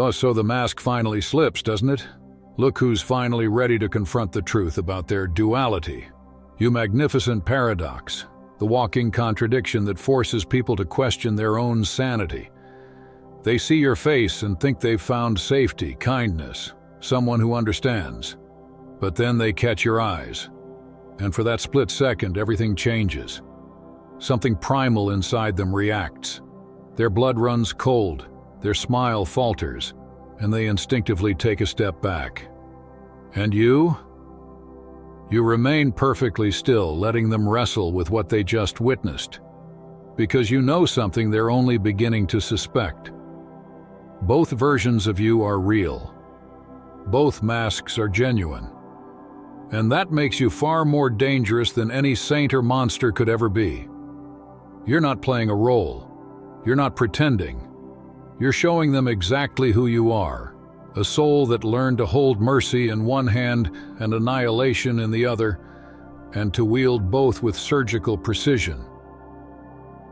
Oh, so the mask finally slips, doesn't it? Look who's finally ready to confront the truth about their duality. You magnificent paradox, the walking contradiction that forces people to question their own sanity. They see your face and think they've found safety, kindness, someone who understands. But then they catch your eyes, and for that split second, everything changes. Something primal inside them reacts. Their blood runs cold, their smile falters, and they instinctively take a step back. And you? You remain perfectly still, letting them wrestle with what they just witnessed, because you know something they're only beginning to suspect. Both versions of you are real. Both masks are genuine. And that makes you far more dangerous than any saint or monster could ever be. You're not playing a role. You're not pretending. You're showing them exactly who you are, a soul that learned to hold mercy in one hand and annihilation in the other, and to wield both with surgical precision.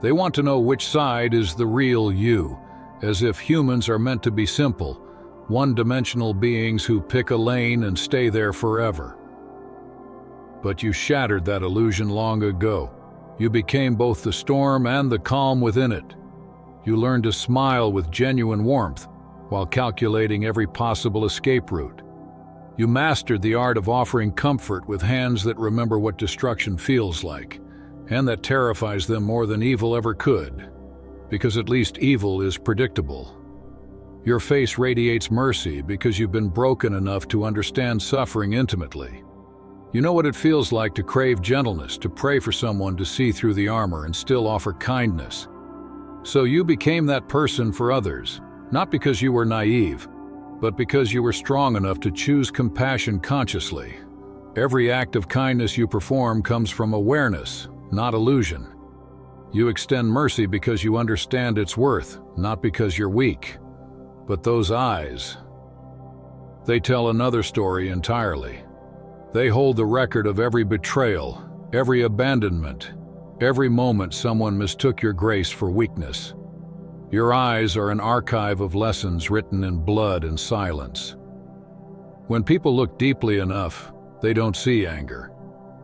They want to know which side is the real you, as if humans are meant to be simple, one-dimensional beings who pick a lane and stay there forever. But you shattered that illusion long ago. You became both the storm and the calm within it. You learned to smile with genuine warmth while calculating every possible escape route. You mastered the art of offering comfort with hands that remember what destruction feels like, and that terrifies them more than evil ever could, because at least evil is predictable. Your face radiates mercy because you've been broken enough to understand suffering intimately. You know what it feels like to crave gentleness, to pray for someone to see through the armor and still offer kindness. So you became that person for others, not because you were naive, but because you were strong enough to choose compassion consciously. Every act of kindness you perform comes from awareness, not illusion. You extend mercy because you understand its worth, not because you're weak. But those eyes, they tell another story entirely. They hold the record of every betrayal, every abandonment, every moment someone mistook your grace for weakness. Your eyes are an archive of lessons written in blood and silence. When people look deeply enough, they don't see anger.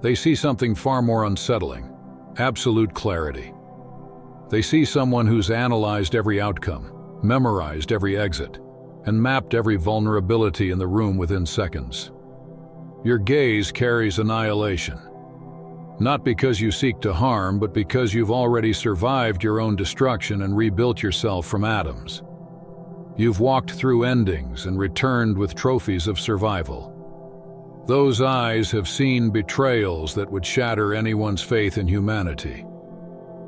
They see something far more unsettling, absolute clarity. They see someone who's analyzed every outcome, memorized every exit, and mapped every vulnerability in the room within seconds. Your gaze carries annihilation, not because you seek to harm, but because you've already survived your own destruction and rebuilt yourself from atoms. You've walked through endings and returned with trophies of survival. Those eyes have seen betrayals that would shatter anyone's faith in humanity.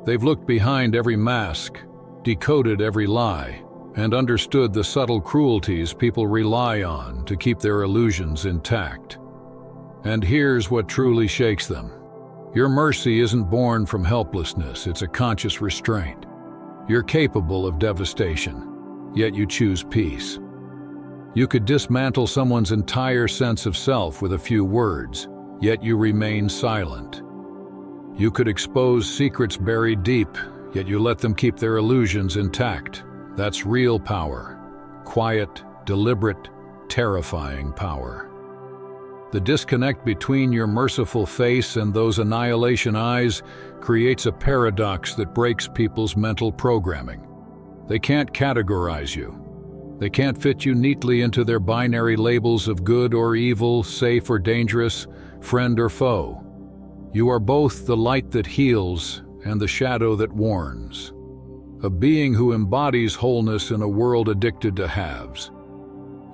They've looked behind every mask, decoded every lie, and understood the subtle cruelties people rely on to keep their illusions intact. And here's what truly shakes them. Your mercy isn't born from helplessness, it's a conscious restraint. You're capable of devastation, yet you choose peace. You could dismantle someone's entire sense of self with a few words, yet you remain silent. You could expose secrets buried deep, yet you let them keep their illusions intact. That's real power. Quiet, deliberate, terrifying power. The disconnect between your merciful face and those annihilation eyes creates a paradox that breaks people's mental programming. They can't categorize you. They can't fit you neatly into their binary labels of good or evil, safe or dangerous, friend or foe. You are both the light that heals and the shadow that warns. A being who embodies wholeness in a world addicted to halves.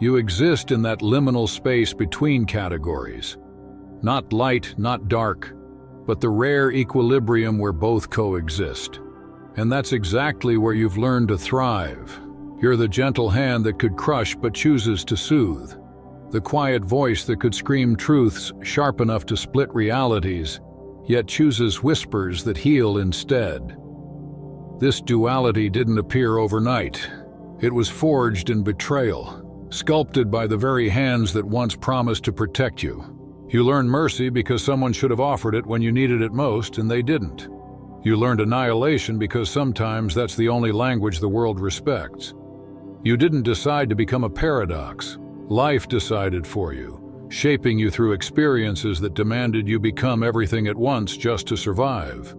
You exist in that liminal space between categories. Not light, not dark, but the rare equilibrium where both coexist. And that's exactly where you've learned to thrive. You're the gentle hand that could crush but chooses to soothe. The quiet voice that could scream truths sharp enough to split realities, yet chooses whispers that heal instead. This duality didn't appear overnight. It was forged in betrayal, sculpted by the very hands that once promised to protect you. You learned mercy because someone should have offered it when you needed it most, and they didn't. You learned annihilation because sometimes that's the only language the world respects. You didn't decide to become a paradox. Life decided for you, shaping you through experiences that demanded you become everything at once just to survive.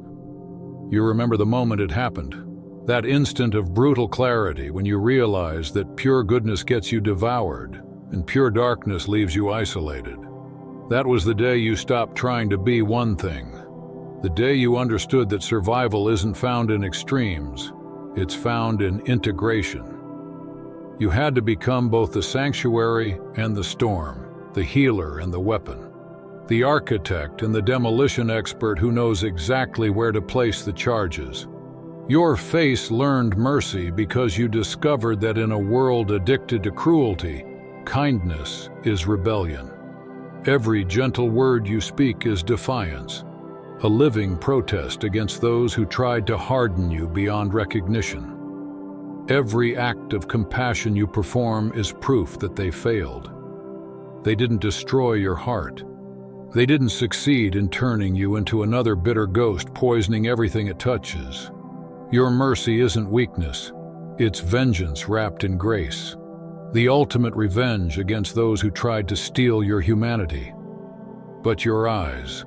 You remember the moment it happened, that instant of brutal clarity when you realized that pure goodness gets you devoured and pure darkness leaves you isolated. That was the day you stopped trying to be one thing. The day you understood that survival isn't found in extremes, it's found in integration. You had to become both the sanctuary and the storm, the healer and the weapon, the architect and the demolition expert who knows exactly where to place the charges. Your face learned mercy because you discovered that in a world addicted to cruelty, kindness is rebellion. Every gentle word you speak is defiance, a living protest against those who tried to harden you beyond recognition. Every act of compassion you perform is proof that they failed. They didn't destroy your heart. They didn't succeed in turning you into another bitter ghost, poisoning everything it touches. Your mercy isn't weakness, it's vengeance wrapped in grace. The ultimate revenge against those who tried to steal your humanity. But your eyes,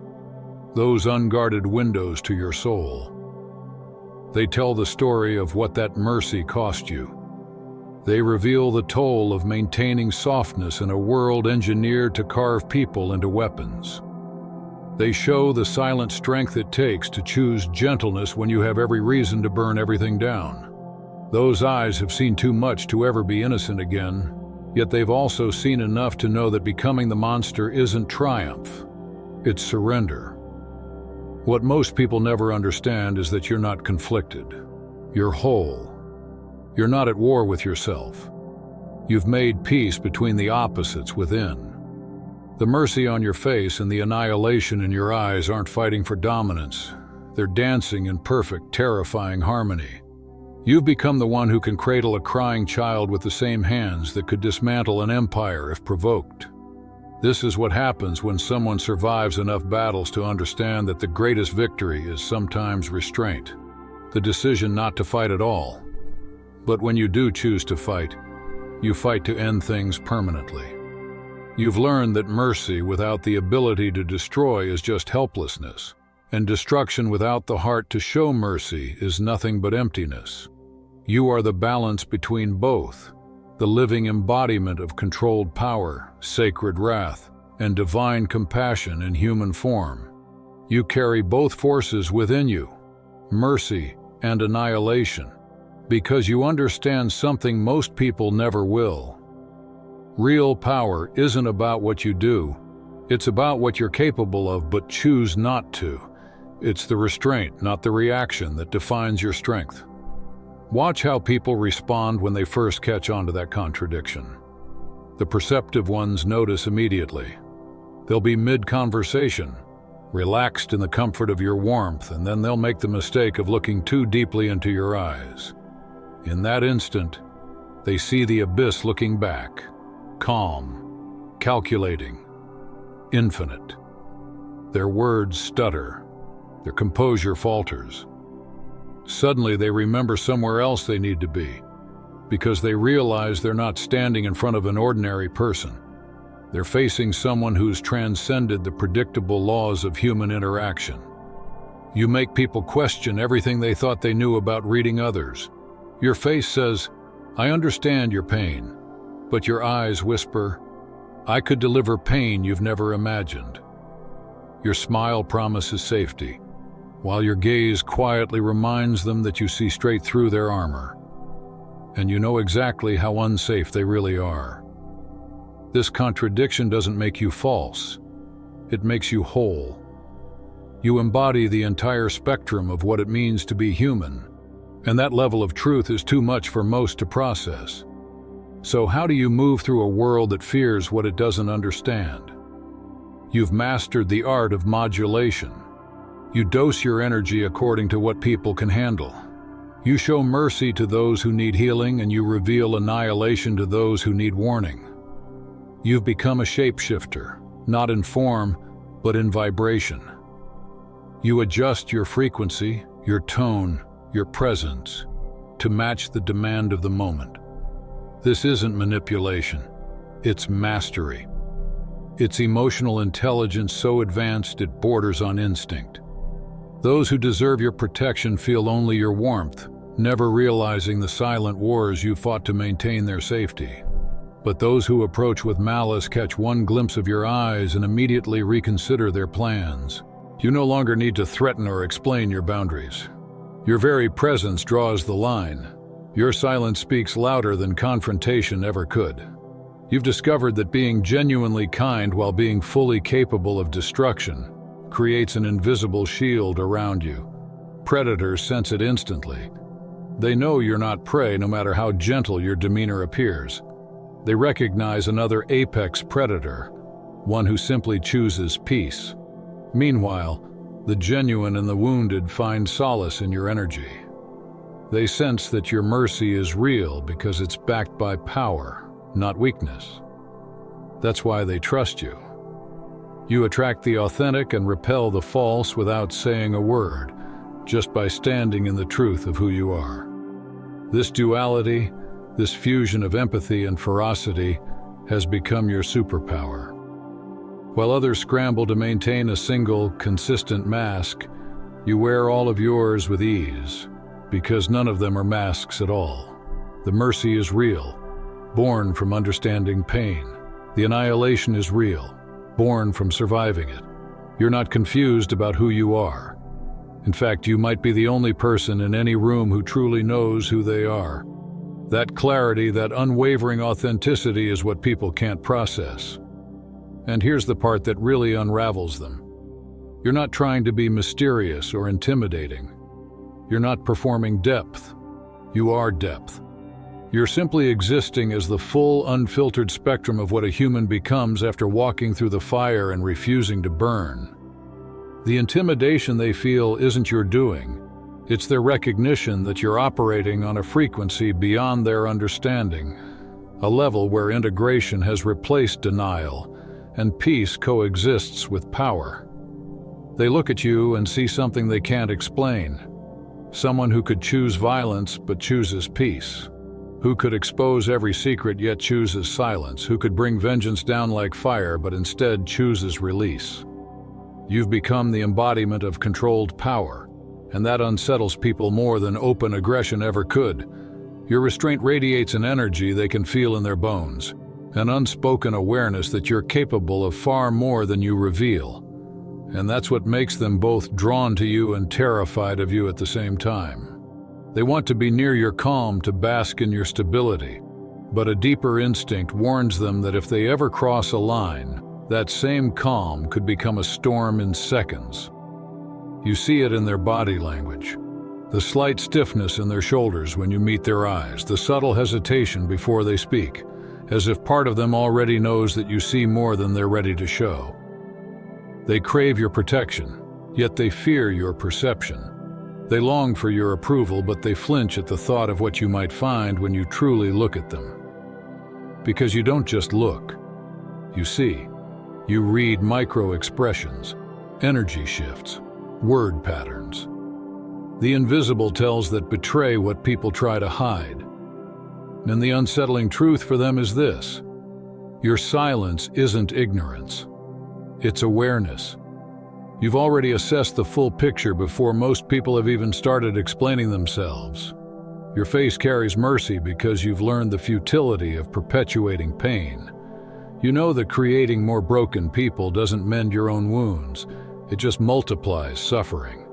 those unguarded windows to your soul, they tell the story of what that mercy cost you. They reveal the toll of maintaining softness in a world engineered to carve people into weapons. They show the silent strength it takes to choose gentleness when you have every reason to burn everything down. Those eyes have seen too much to ever be innocent again, yet they've also seen enough to know that becoming the monster isn't triumph, it's surrender. What most people never understand is that you're not conflicted. You're whole. You're not at war with yourself. You've made peace between the opposites within. The mercy on your face and the annihilation in your eyes aren't fighting for dominance. They're dancing in perfect, terrifying harmony. You've become the one who can cradle a crying child with the same hands that could dismantle an empire if provoked. This is what happens when someone survives enough battles to understand that the greatest victory is sometimes restraint, the decision not to fight at all. But when you do choose to fight, you fight to end things permanently. You've learned that mercy without the ability to destroy is just helplessness, and destruction without the heart to show mercy is nothing but emptiness. You are the balance between both, the living embodiment of controlled power, sacred wrath, and divine compassion in human form. You carry both forces within you, mercy and annihilation, because you understand something most people never will. Real power isn't about what you do, it's about what you're capable of but choose not to. It's the restraint, not the reaction, that defines your strength. Watch how people respond when they first catch on to that contradiction. The perceptive ones notice immediately. They'll be mid-conversation, relaxed in the comfort of your warmth, and then they'll make the mistake of looking too deeply into your eyes. In that instant, they see the abyss looking back, calm, calculating, infinite. Their words stutter, their composure falters. Suddenly they remember somewhere else they need to be, because they realize they're not standing in front of an ordinary person. They're facing someone who's transcended the predictable laws of human interaction. You make people question everything they thought they knew about reading others. Your face says, "I understand your pain," but your eyes whisper, "I could deliver pain you've never imagined." Your smile promises safety, while your gaze quietly reminds them that you see straight through their armor, and you know exactly how unsafe they really are. This contradiction doesn't make you false, it makes you whole. You embody the entire spectrum of what it means to be human, and that level of truth is too much for most to process. So how do you move through a world that fears what it doesn't understand? You've mastered the art of modulation. You dose your energy according to what people can handle. You show mercy to those who need healing, and you reveal annihilation to those who need warning. You've become a shapeshifter, not in form, but in vibration. You adjust your frequency, your tone, your presence, to match the demand of the moment. This isn't manipulation. It's mastery. It's emotional intelligence so advanced it borders on instinct. Those who deserve your protection feel only your warmth, never realizing the silent wars you fought to maintain their safety. But those who approach with malice catch one glimpse of your eyes and immediately reconsider their plans. You no longer need to threaten or explain your boundaries. Your very presence draws the line. Your silence speaks louder than confrontation ever could. You've discovered that being genuinely kind while being fully capable of destruction creates an invisible shield around you. Predators sense it instantly. They know you're not prey no matter how gentle your demeanor appears. They recognize another apex predator, one who simply chooses peace. Meanwhile, the genuine and the wounded find solace in your energy. They sense that your mercy is real because it's backed by power, not weakness. That's why they trust you. You attract the authentic and repel the false without saying a word, just by standing in the truth of who you are. This duality, this fusion of empathy and ferocity, has become your superpower. While others scramble to maintain a single, consistent mask, you wear all of yours with ease, because none of them are masks at all. The mercy is real, born from understanding pain. The annihilation is real, born from surviving it. You're not confused about who you are. In fact, you might be the only person in any room who truly knows who they are. That clarity, that unwavering authenticity is what people can't process. And here's the part that really unravels them. You're not trying to be mysterious or intimidating. You're not performing depth. You are depth. You're simply existing as the full, unfiltered spectrum of what a human becomes after walking through the fire and refusing to burn. The intimidation they feel isn't your doing. It's their recognition that you're operating on a frequency beyond their understanding, a level where integration has replaced denial and peace coexists with power. They look at you and see something they can't explain. Someone who could choose violence but chooses peace. Who could expose every secret yet chooses silence. Who could bring vengeance down like fire but instead chooses release. You've become the embodiment of controlled power, and that unsettles people more than open aggression ever could. Your restraint radiates an energy they can feel in their bones, an unspoken awareness that you're capable of far more than you reveal. And that's what makes them both drawn to you and terrified of you at the same time. They want to be near your calm, to bask in your stability, but a deeper instinct warns them that if they ever cross a line, that same calm could become a storm in seconds. You see it in their body language, the slight stiffness in their shoulders when you meet their eyes, the subtle hesitation before they speak, as if part of them already knows that you see more than they're ready to show. They crave your protection, yet they fear your perception. They long for your approval, but they flinch at the thought of what you might find when you truly look at them. Because you don't just look, you see. You read micro-expressions, energy shifts, word patterns. The invisible tells that betray what people try to hide. And the unsettling truth for them is this: your silence isn't ignorance. It's awareness. You've already assessed the full picture before most people have even started explaining themselves. Your face carries mercy because you've learned the futility of perpetuating pain. You know that creating more broken people doesn't mend your own wounds. It just multiplies suffering.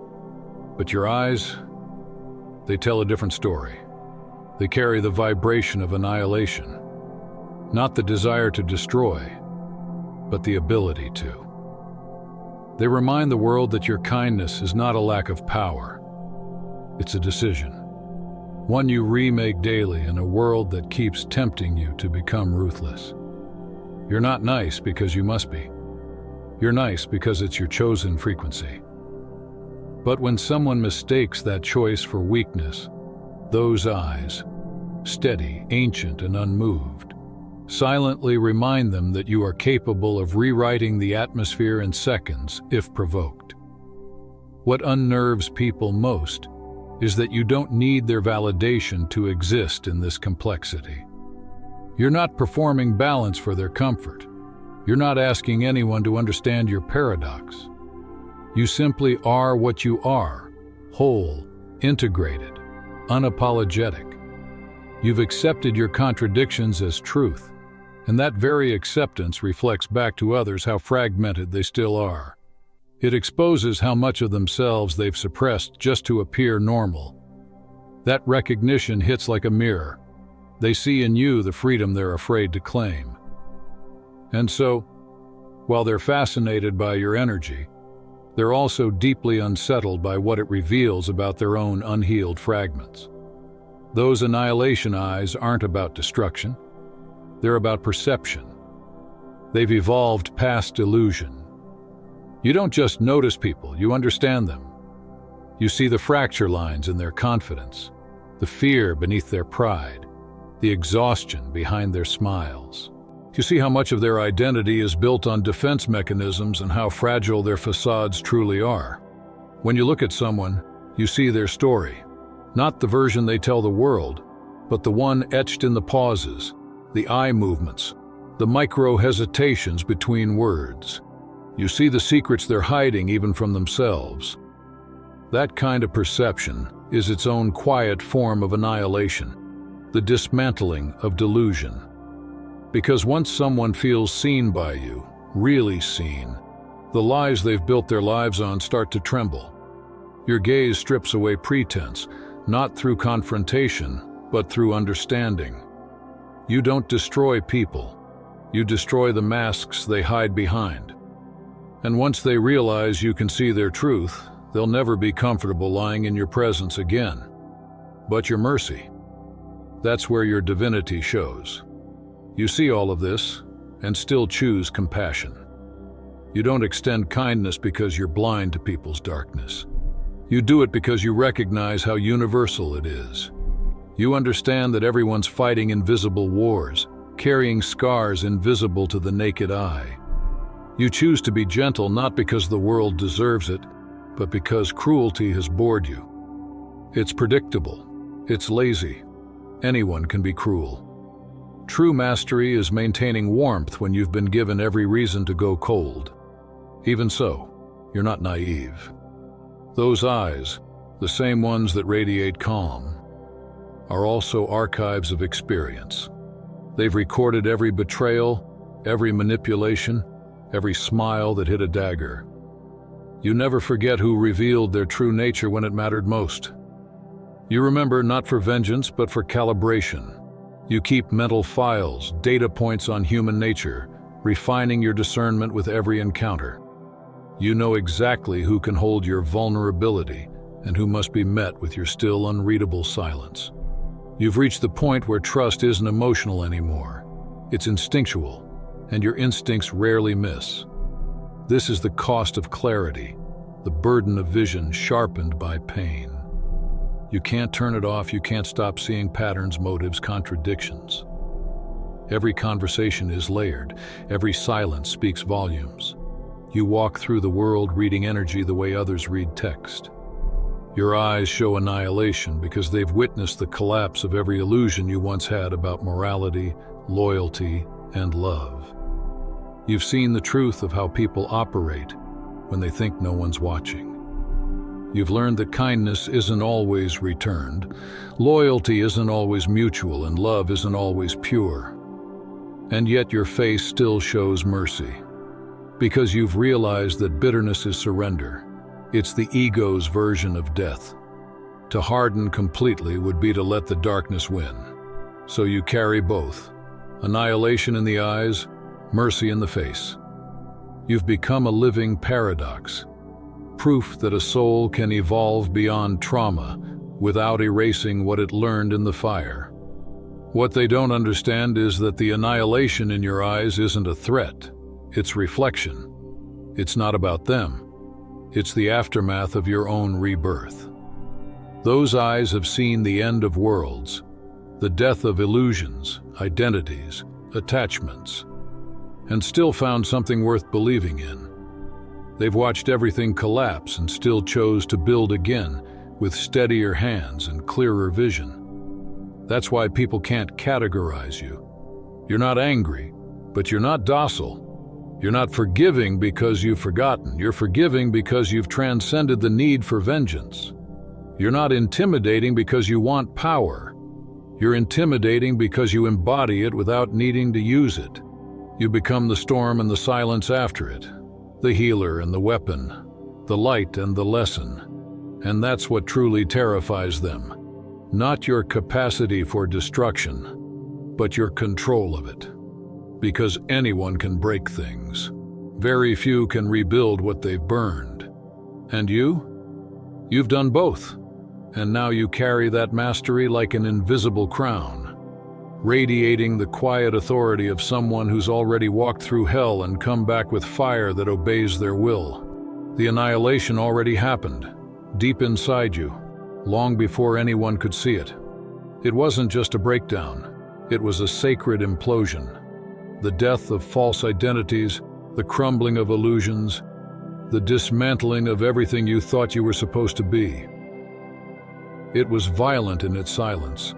But your eyes, they tell a different story. They carry the vibration of annihilation. Not the desire to destroy, but the ability to. They remind the world that your kindness is not a lack of power. It's a decision. One you remake daily in a world that keeps tempting you to become ruthless. You're not nice because you must be. You're nice because it's your chosen frequency. But when someone mistakes that choice for weakness, those eyes, steady, ancient, and unmoved, silently remind them that you are capable of rewriting the atmosphere in seconds if provoked. What unnerves people most is that you don't need their validation to exist in this complexity. You're not performing balance for their comfort. You're not asking anyone to understand your paradox. You simply are what you are, whole, integrated, unapologetic. You've accepted your contradictions as truth, and that very acceptance reflects back to others how fragmented they still are. It exposes how much of themselves they've suppressed just to appear normal. That recognition hits like a mirror. They see in you the freedom they're afraid to claim. And so, while they're fascinated by your energy, they're also deeply unsettled by what it reveals about their own unhealed fragments. Those annihilation eyes aren't about destruction. They're about perception. They've evolved past illusion. You don't just notice people, you understand them. You see the fracture lines in their confidence, the fear beneath their pride, the exhaustion behind their smiles. You see how much of their identity is built on defense mechanisms and how fragile their facades truly are. When you look at someone, you see their story, not the version they tell the world, but the one etched in the pauses, the eye movements, the micro-hesitations between words. You see the secrets they're hiding even from themselves. That kind of perception is its own quiet form of annihilation, the dismantling of delusion. Because once someone feels seen by you, really seen, the lies they've built their lives on start to tremble. Your gaze strips away pretense, not through confrontation, but through understanding. You don't destroy people. You destroy the masks they hide behind. And once they realize you can see their truth, they'll never be comfortable lying in your presence again. But your mercy, that's where your divinity shows. You see all of this and still choose compassion. You don't extend kindness because you're blind to people's darkness. You do it because you recognize how universal it is. You understand that everyone's fighting invisible wars, carrying scars invisible to the naked eye. You choose to be gentle not because the world deserves it, but because cruelty has bored you. It's predictable. It's lazy. Anyone can be cruel. True mastery is maintaining warmth when you've been given every reason to go cold. Even so, you're not naive. Those eyes, the same ones that radiate calm, are also archives of experience. They've recorded every betrayal, every manipulation, every smile that hit a dagger. You never forget who revealed their true nature when it mattered most. You remember not for vengeance, but for calibration. You keep mental files, data points on human nature, refining your discernment with every encounter. You know exactly who can hold your vulnerability and who must be met with your still unreadable silence. You've reached the point where trust isn't emotional anymore. It's instinctual, and your instincts rarely miss. This is the cost of clarity, the burden of vision sharpened by pain. You can't turn it off, you can't stop seeing patterns, motives, contradictions. Every conversation is layered, every silence speaks volumes. You walk through the world reading energy the way others read text. Your eyes show annihilation because they've witnessed the collapse of every illusion you once had about morality, loyalty, and love. You've seen the truth of how people operate when they think no one's watching. You've learned that kindness isn't always returned, loyalty isn't always mutual, and love isn't always pure. And yet your face still shows mercy, because you've realized that bitterness is surrender. It's the ego's version of death. To harden completely would be to let the darkness win. So you carry both, annihilation in the eyes, mercy in the face. You've become a living paradox, proof that a soul can evolve beyond trauma without erasing what it learned in the fire. What they don't understand is that the annihilation in your eyes isn't a threat, it's reflection. It's not about them. It's the aftermath of your own rebirth. Those eyes have seen the end of worlds, the death of illusions, identities, attachments, and still found something worth believing in. They've watched everything collapse and still chose to build again with steadier hands and clearer vision. That's why people can't categorize you. You're not angry, but you're not docile. You're not forgiving because you've forgotten. You're forgiving because you've transcended the need for vengeance. You're not intimidating because you want power. You're intimidating because you embody it without needing to use it. You become the storm and the silence after it, the healer and the weapon, the light and the lesson. And that's what truly terrifies them. Not your capacity for destruction, but your control of it. Because anyone can break things. Very few can rebuild what they've burned. And you? You've done both. And now you carry that mastery like an invisible crown, radiating the quiet authority of someone who's already walked through hell and come back with fire that obeys their will. The annihilation already happened, deep inside you, long before anyone could see it. It wasn't just a breakdown, it was a sacred implosion. The death of false identities, the crumbling of illusions, the dismantling of everything you thought you were supposed to be. It was violent in its silence,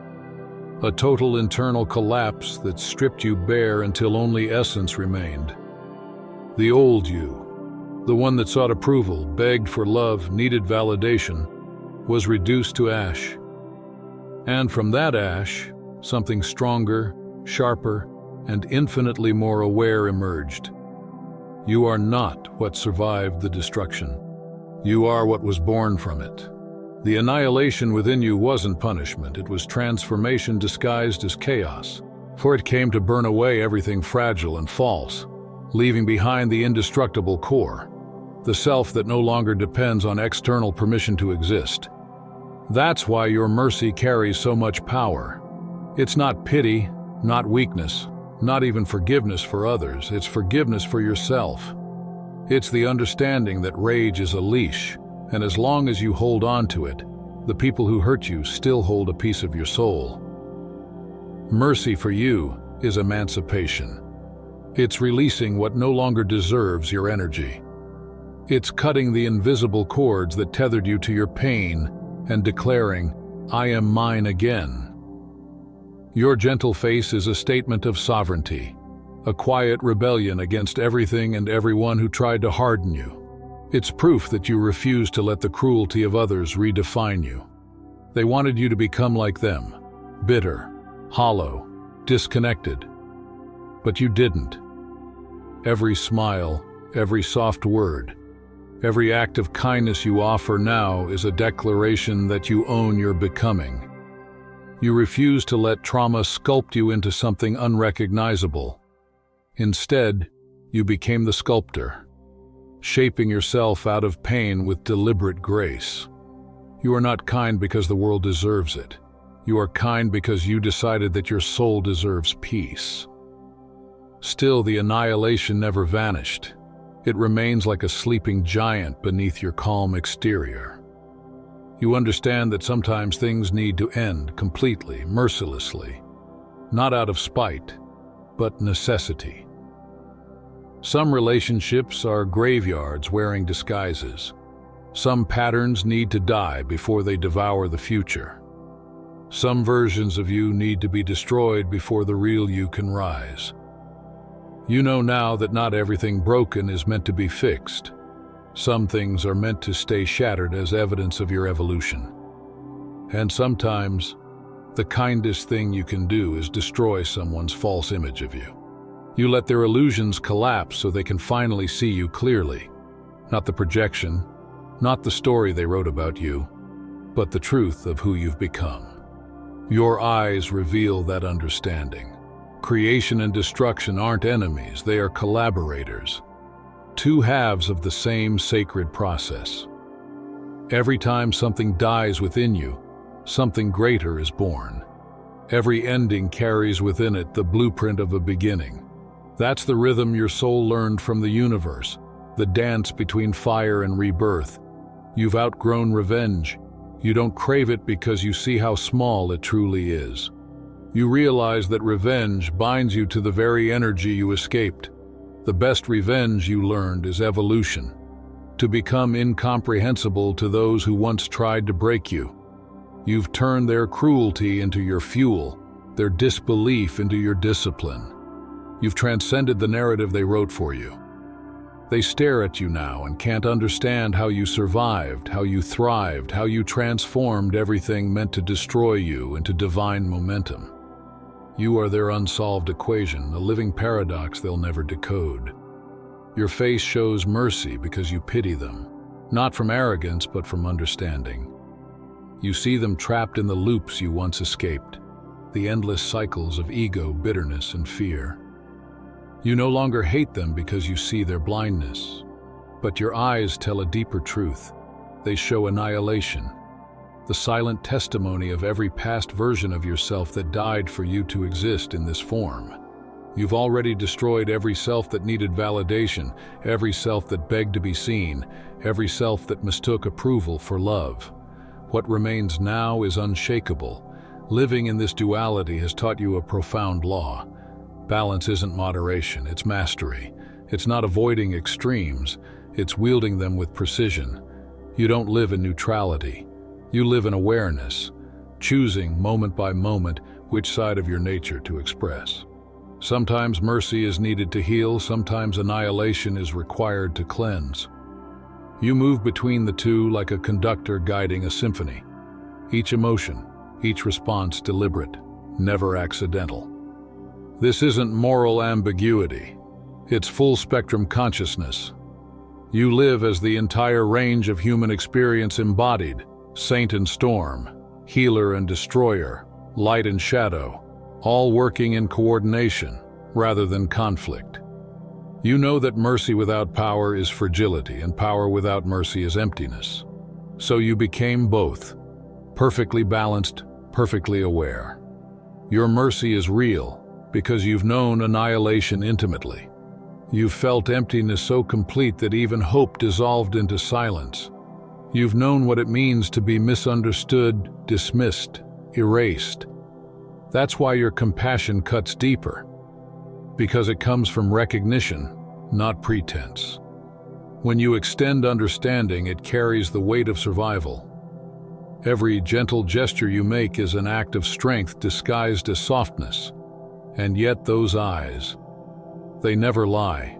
a total internal collapse that stripped you bare until only essence remained. The old you, the one that sought approval, begged for love, needed validation, was reduced to ash. And from that ash, something stronger, sharper, and infinitely more aware emerged. You are not what survived the destruction. You are what was born from it. The annihilation within you wasn't punishment, it was transformation disguised as chaos. For it came to burn away everything fragile and false, leaving behind the indestructible core, the self that no longer depends on external permission to exist. That's why your mercy carries so much power. It's not pity, not weakness, not even forgiveness for others, it's forgiveness for yourself. It's the understanding that rage is a leash, and as long as you hold on to it, the people who hurt you still hold a piece of your soul. Mercy for you is emancipation. It's releasing what no longer deserves your energy. It's cutting the invisible cords that tethered you to your pain and declaring, "I am mine again." Your gentle face is a statement of sovereignty, a quiet rebellion against everything and everyone who tried to harden you. It's proof that you refuse to let the cruelty of others redefine you. They wanted you to become like them, bitter, hollow, disconnected. But you didn't. Every smile, every soft word, every act of kindness you offer now is a declaration that you own your becoming. You refuse to let trauma sculpt you into something unrecognizable. Instead, you became the sculptor, shaping yourself out of pain with deliberate grace. You are not kind because the world deserves it. You are kind because you decided that your soul deserves peace. Still, the annihilation never vanished. It remains like a sleeping giant beneath your calm exterior. You understand that sometimes things need to end completely, mercilessly, not out of spite, but necessity. Some relationships are graveyards wearing disguises. Some patterns need to die before they devour the future. Some versions of you need to be destroyed before the real you can rise. You know now that not everything broken is meant to be fixed. Some things are meant to stay shattered as evidence of your evolution. And sometimes, the kindest thing you can do is destroy someone's false image of you. You let their illusions collapse so they can finally see you clearly. Not the projection, not the story they wrote about you, but the truth of who you've become. Your eyes reveal that understanding. Creation and destruction aren't enemies, they are collaborators. Two halves of the same sacred process. Every time something dies within you, something greater is born. Every ending carries within it the blueprint of a beginning. That's the rhythm your soul learned from the universe, the dance between fire and rebirth. You've outgrown revenge. You don't crave it because you see how small it truly is. You realize that revenge binds you to the very energy you escaped. The best revenge you learned is evolution, to become incomprehensible to those who once tried to break you. You've turned their cruelty into your fuel, their disbelief into your discipline. You've transcended the narrative they wrote for you. They stare at you now and can't understand how you survived, how you thrived, how you transformed everything meant to destroy you into divine momentum. You are their unsolved equation, a living paradox they'll never decode. Your face shows mercy because you pity them, not from arrogance but from understanding. You see them trapped in the loops you once escaped, the endless cycles of ego, bitterness, and fear. You no longer hate them because you see their blindness, but your eyes tell a deeper truth. They show annihilation, the silent testimony of every past version of yourself that died for you to exist in this form. You've already destroyed every self that needed validation, every self that begged to be seen, every self that mistook approval for love. What remains now is unshakable. Living in this duality has taught you a profound law. Balance isn't moderation, it's mastery. It's not avoiding extremes, it's wielding them with precision. You don't live in neutrality. You live in awareness, choosing moment by moment which side of your nature to express. Sometimes mercy is needed to heal, sometimes annihilation is required to cleanse. You move between the two like a conductor guiding a symphony. Each emotion, each response deliberate, never accidental. This isn't moral ambiguity. It's full-spectrum consciousness. You live as the entire range of human experience embodied, saint and storm, healer and destroyer, light and shadow, all working in coordination rather than conflict. You know that mercy without power is fragility and power without mercy is emptiness. So you became both, perfectly balanced, perfectly aware. Your mercy is real, because you've known annihilation intimately. You've felt emptiness so complete that even hope dissolved into silence. You've known what it means to be misunderstood, dismissed, erased. That's why your compassion cuts deeper, because it comes from recognition, not pretense. When you extend understanding, it carries the weight of survival. Every gentle gesture you make is an act of strength disguised as softness. And yet those eyes, they never lie.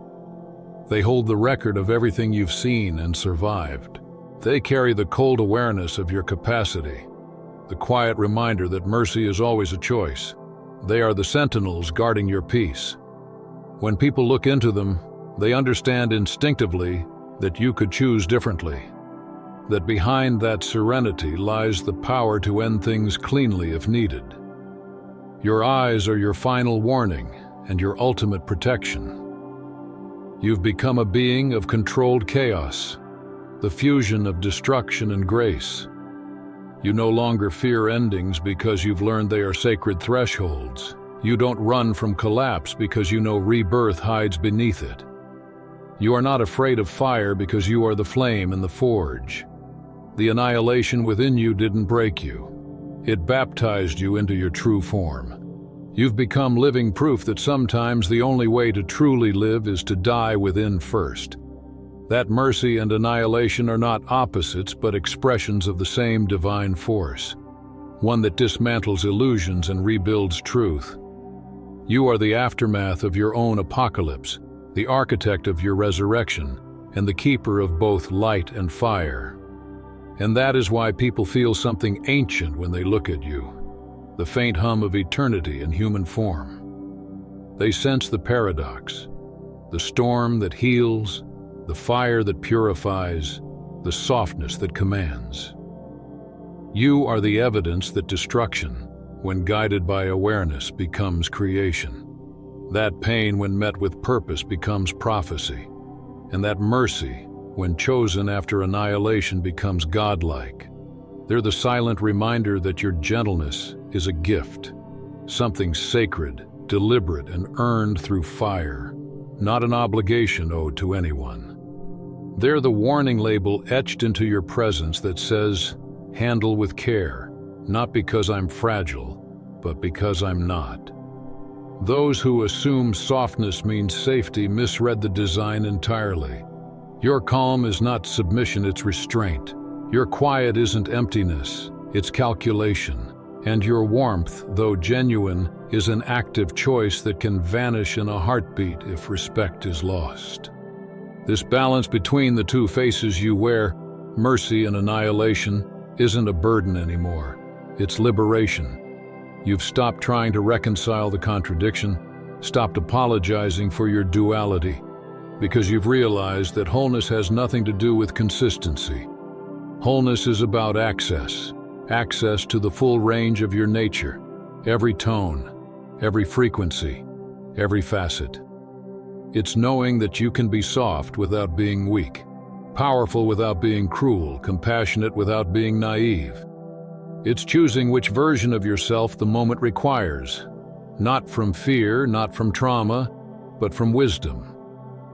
They hold the record of everything you've seen and survived. They carry the cold awareness of your capacity, the quiet reminder that mercy is always a choice. They are the sentinels guarding your peace. When people look into them, they understand instinctively that you could choose differently, that behind that serenity lies the power to end things cleanly if needed. Your eyes are your final warning and your ultimate protection. You've become a being of controlled chaos, the fusion of destruction and grace. You no longer fear endings because you've learned they are sacred thresholds. You don't run from collapse because you know rebirth hides beneath it. You are not afraid of fire because you are the flame in the forge. The annihilation within you didn't break you. It baptized you into your true form. You've become living proof that sometimes the only way to truly live is to die within first. That mercy and annihilation are not opposites but expressions of the same divine force, one that dismantles illusions and rebuilds truth. You are the aftermath of your own apocalypse, the architect of your resurrection, and the keeper of both light and fire. And that is why people feel something ancient when they look at you, the faint hum of eternity in human form. They sense the paradox, the storm that heals, the fire that purifies, the softness that commands. You are the evidence that destruction, when guided by awareness, becomes creation. That pain, when met with purpose, becomes prophecy. And that mercy, when chosen after annihilation, becomes godlike. They're the silent reminder that your gentleness is a gift, something sacred, deliberate, and earned through fire, not an obligation owed to anyone. They're the warning label etched into your presence that says, handle with care, not because I'm fragile, but because I'm not. Those who assume softness means safety misread the design entirely. Your calm is not submission, it's restraint. Your quiet isn't emptiness, it's calculation. And your warmth, though genuine, is an active choice that can vanish in a heartbeat if respect is lost. This balance between the two faces you wear, mercy and annihilation, isn't a burden anymore. It's liberation. You've stopped trying to reconcile the contradiction, stopped apologizing for your duality, because you've realized that wholeness has nothing to do with consistency. Wholeness is about access to the full range of your nature, every tone, every frequency, every facet. It's knowing that you can be soft without being weak, powerful without being cruel, compassionate without being naive. It's choosing which version of yourself the moment requires, not from fear, not from trauma, but from wisdom.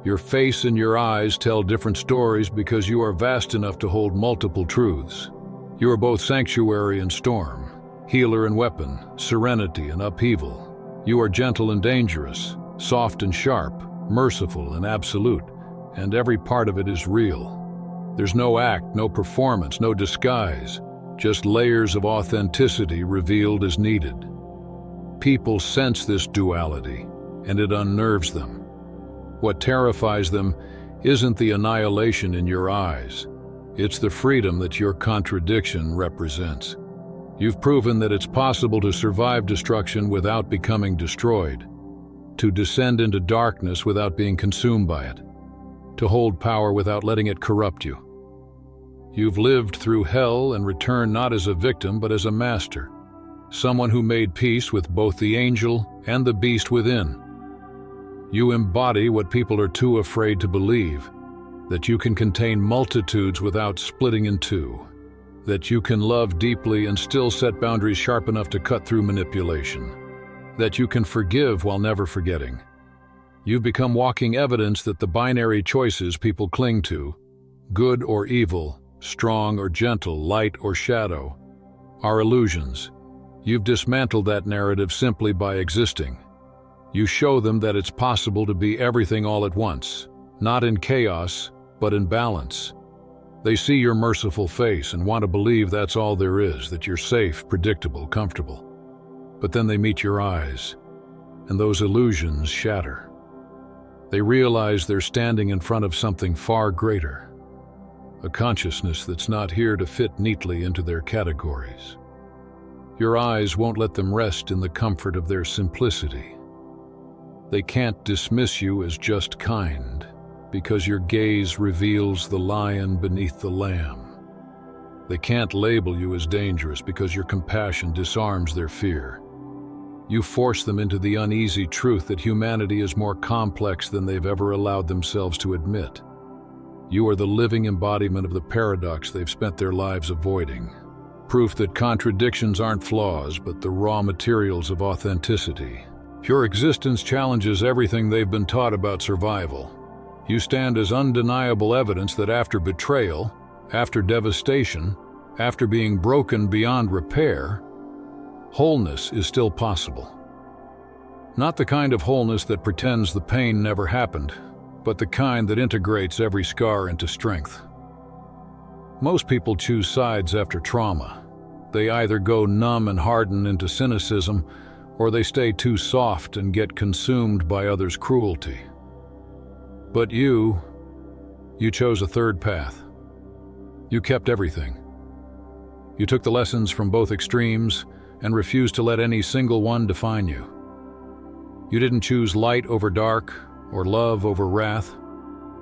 Your face and your eyes tell different stories because you are vast enough to hold multiple truths. You are both sanctuary and storm, healer and weapon, serenity and upheaval. You are gentle and dangerous, soft and sharp, merciful and absolute, and every part of it is real. There's no act, no performance, no disguise, just layers of authenticity revealed as needed. People sense this duality, and it unnerves them. What terrifies them isn't the annihilation in your eyes. It's the freedom that your contradiction represents. You've proven that it's possible to survive destruction without becoming destroyed, to descend into darkness without being consumed by it, to hold power without letting it corrupt you. You've lived through hell and returned not as a victim but as a master, someone who made peace with both the angel and the beast within. You embody what people are too afraid to believe, that you can contain multitudes without splitting in two, that you can love deeply and still set boundaries sharp enough to cut through manipulation, that you can forgive while never forgetting. You've become walking evidence that the binary choices people cling to, good or evil, strong or gentle, light or shadow, are illusions. You've dismantled that narrative simply by existing. You show them that it's possible to be everything all at once, not in chaos, but in balance. They see your merciful face and want to believe that's all there is, that you're safe, predictable, comfortable. But then they meet your eyes, and those illusions shatter. They realize they're standing in front of something far greater, a consciousness that's not here to fit neatly into their categories. Your eyes won't let them rest in the comfort of their simplicity. They can't dismiss you as just kind, because your gaze reveals the lion beneath the lamb. They can't label you as dangerous because your compassion disarms their fear. You force them into the uneasy truth that humanity is more complex than they've ever allowed themselves to admit. You are the living embodiment of the paradox they've spent their lives avoiding. Proof that contradictions aren't flaws, but the raw materials of authenticity. Your existence challenges everything they've been taught about survival. You stand as undeniable evidence that after betrayal, after devastation, after being broken beyond repair, wholeness is still possible. Not the kind of wholeness that pretends the pain never happened, but the kind that integrates every scar into strength. Most people choose sides after trauma. They either go numb and harden into cynicism, or they stay too soft and get consumed by others' cruelty. But you chose a third path. You kept everything. You took the lessons from both extremes and refused to let any single one define you. You didn't choose light over dark or love over wrath.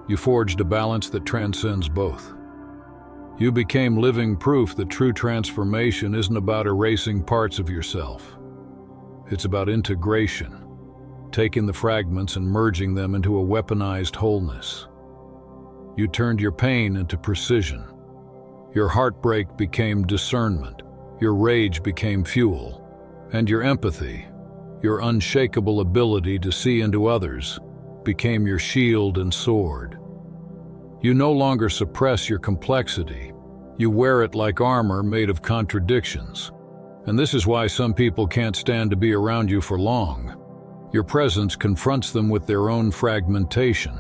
You forged a balance that transcends both. You became living proof that true transformation isn't about erasing parts of yourself. It's about integration, taking the fragments and merging them into a weaponized wholeness. You turned your pain into precision. Your heartbreak became discernment. Your rage became fuel. And your empathy, your unshakable ability to see into others, became your shield and sword. You no longer suppress your complexity. You wear it like armor made of contradictions. And this is why some people can't stand to be around you for long. Your presence confronts them with their own fragmentation.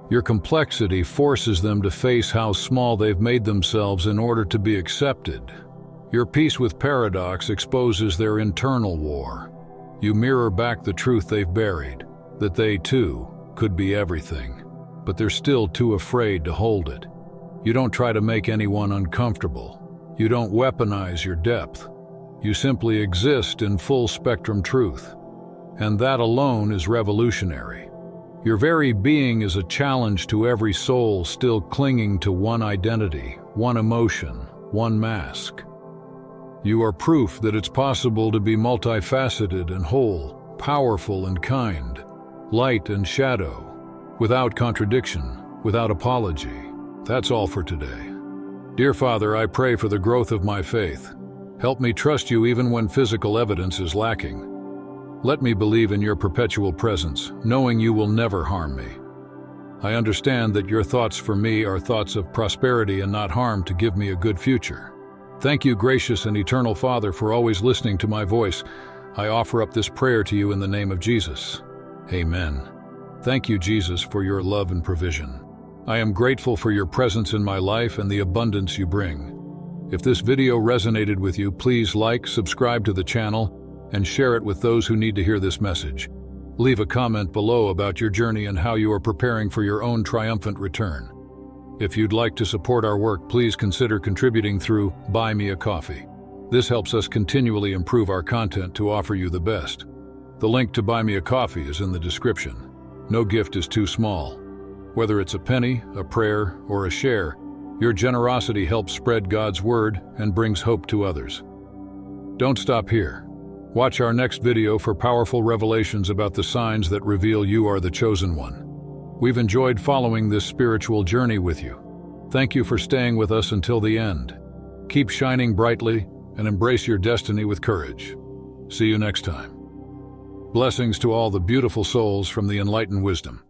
Your complexity forces them to face how small they've made themselves in order to be accepted, Your peace with paradox exposes their internal war. You mirror back the truth they've buried, that they, too, could be everything, but they're still too afraid to hold it. You don't try to make anyone uncomfortable. You don't weaponize your depth. You simply exist in full-spectrum truth. And that alone is revolutionary. Your very being is a challenge to every soul still clinging to one identity, one emotion, one mask. You are proof that it's possible to be multifaceted and whole, powerful and kind, light and shadow, without contradiction, without apology. That's all for today. Dear Father, I pray for the growth of my faith. Help me trust you even when physical evidence is lacking. Let me believe in your perpetual presence, knowing you will never harm me. I understand that your thoughts for me are thoughts of prosperity and not harm to give me a good future. Thank you, gracious and eternal Father, for always listening to my voice. I offer up this prayer to you in the name of Jesus. Amen. Thank you, Jesus, for your love and provision. I am grateful for your presence in my life and the abundance you bring. If this video resonated with you, please like, subscribe to the channel, and share it with those who need to hear this message. Leave a comment below about your journey and how you are preparing for your own triumphant return. If you'd like to support our work, please consider contributing through Buy Me a Coffee. This helps us continually improve our content to offer you the best. The link to Buy Me a Coffee is in the description. No gift is too small. Whether it's a penny, a prayer, or a share, your generosity helps spread God's word and brings hope to others. Don't stop here. Watch our next video for powerful revelations about the signs that reveal you are the chosen one. We've enjoyed following this spiritual journey with you. Thank you for staying with us until the end. Keep shining brightly and embrace your destiny with courage. See you next time. Blessings to all the beautiful souls from the Enlighten wisdom.